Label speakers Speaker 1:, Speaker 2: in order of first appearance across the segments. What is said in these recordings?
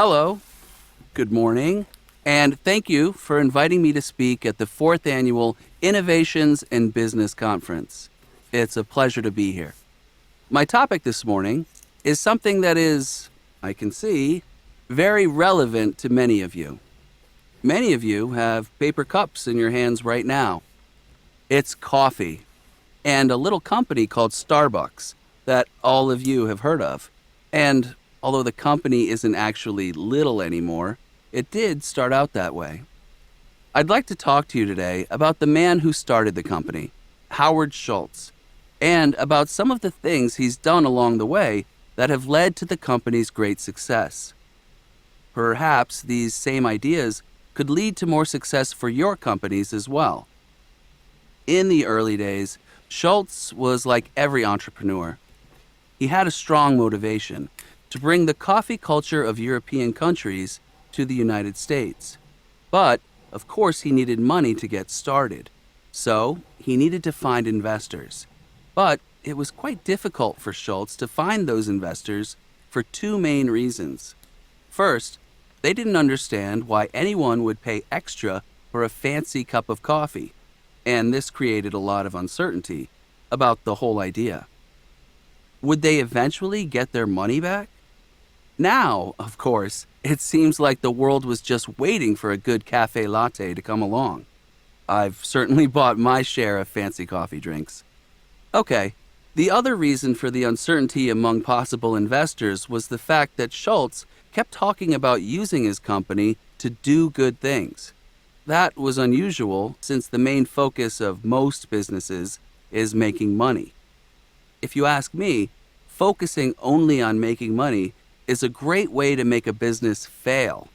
Speaker 1: Hello, good morning, and thank you for inviting me to speak at the fourth annual Innovations in Business Conference. It's a pleasure to be here. My topic this morning is something that is, I can see, very relevant to many of you. Many of you have paper cups in your hands right now. It's coffee, and a little company called Starbucks that all of you have heard of. And although the company isn't actually little anymore, it did start out that way. I'd like to talk to you today about the man who started the company, Howard Schultz, and about some of the things he's done along the way that have led to the company's great success. Perhaps these same ideas could lead to more success for your companies as well. In the early days, Schultz was like every entrepreneur. He had a strong motivation to bring the coffee culture of European countries to the United States. But, of course, he needed money to get started. So, he needed to find investors. But it was quite difficult for Schultz to find those investors for two main reasons. First, they didn't understand why anyone would pay extra for a fancy cup of coffee, and this created a lot of uncertainty about the whole idea. Would they eventually get their money back? Now, of course, it seems like the world was just waiting for a good cafe latte to come along. I've certainly bought my share of fancy coffee drinks. Okay, the other reason for the uncertainty among possible investors was the fact that Schultz kept talking about using his company to do good things. That was unusual since the main focus of most businesses is making money. If you ask me, focusing only on making money is a great way to make a business fail.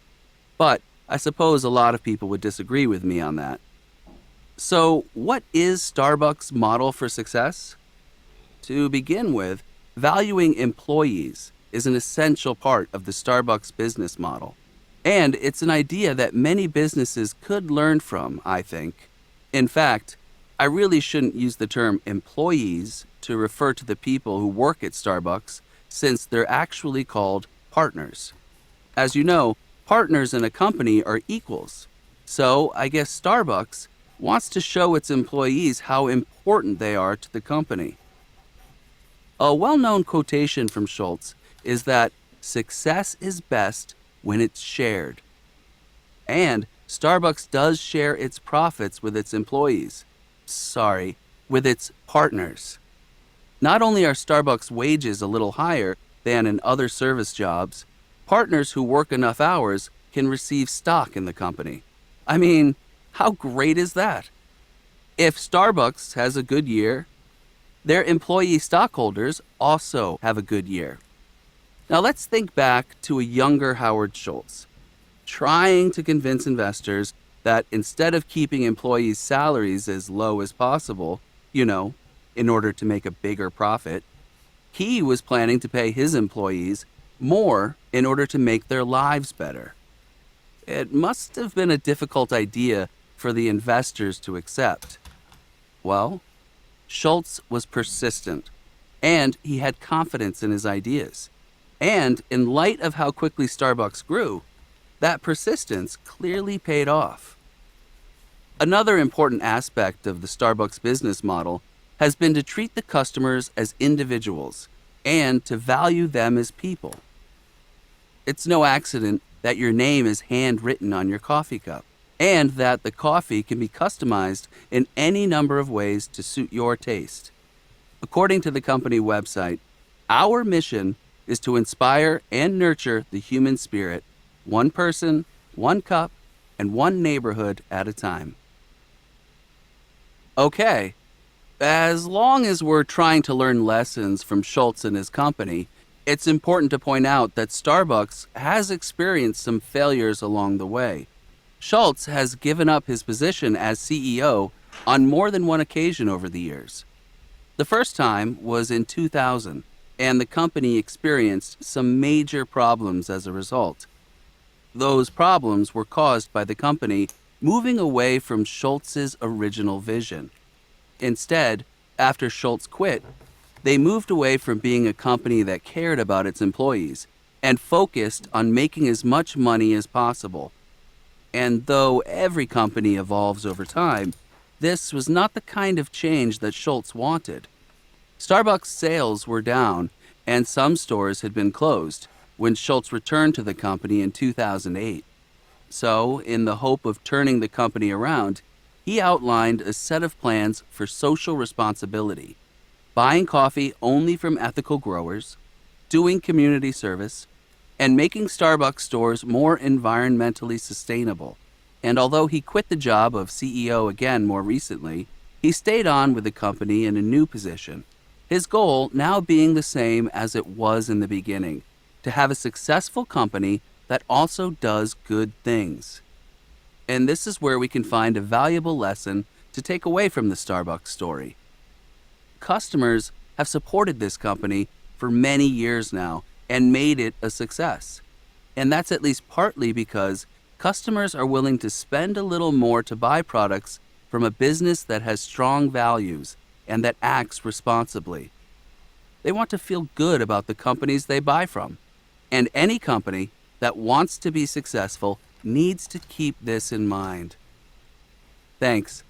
Speaker 1: But I suppose a lot of people would disagree with me on that. So, what is Starbucks' model for success? To begin with, valuing employees is an essential part of the Starbucks business model. And it's an idea that many businesses could learn from, I think. In fact, I really shouldn't use the term employees to refer to the people who work at Starbucks, since they're actually called partners. As you know, partners in a company are equals. So I guess Starbucks wants to show its employees how important they are to the company. A well-known quotation from Schultz is that success is best when it's shared. And Starbucks does share its profits with its employees. With its partners. Not only are Starbucks wages a little higher than in other service jobs, partners who work enough hours can receive stock in the company. I mean, how great is that? If Starbucks has a good year, their employee stockholders also have a good year. Now let's think back to a younger Howard Schultz, trying to convince investors that instead of keeping employees' salaries as low as possible, in order to make a bigger profit, he was planning to pay his employees more in order to make their lives better. It must have been a difficult idea for the investors to accept. Well, Schultz was persistent, and he had confidence in his ideas. And in light of how quickly Starbucks grew, that persistence clearly paid off. Another important aspect of the Starbucks business model has been to treat the customers as individuals and to value them as people. It's no accident that your name is handwritten on your coffee cup, and that the coffee can be customized in any number of ways to suit your taste. According to the company website, our mission is to inspire and nurture the human spirit, one person, one cup, and one neighborhood at a time. Okay, as long as we're trying to learn lessons from Schultz and his company, it's important to point out that Starbucks has experienced some failures along the way. Schultz has given up his position as CEO on more than one occasion over the years. The first time was in 2000, and the company experienced some major problems as a result. Those problems were caused by the company moving away from Schultz's original vision. Instead, after Schultz quit, they moved away from being a company that cared about its employees and focused on making as much money as possible. And though every company evolves over time, this was not the kind of change that Schultz wanted. Starbucks sales were down, and some stores had been closed when Schultz returned to the company in 2008. So, in the hope of turning the company around, he outlined a set of plans for social responsibility, buying coffee only from ethical growers, doing community service, and making Starbucks stores more environmentally sustainable. And although he quit the job of CEO again more recently, he stayed on with the company in a new position. His goal now being the same as it was in the beginning, to have a successful company that also does good things. And this is where we can find a valuable lesson to take away from the Starbucks story. Customers have supported this company for many years now and made it a success. And that's at least partly because customers are willing to spend a little more to buy products from a business that has strong values and that acts responsibly. They want to feel good about the companies they buy from. And any company that wants to be successful needs to keep this in mind. Thanks.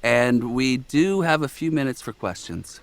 Speaker 1: And we do have a few minutes for questions.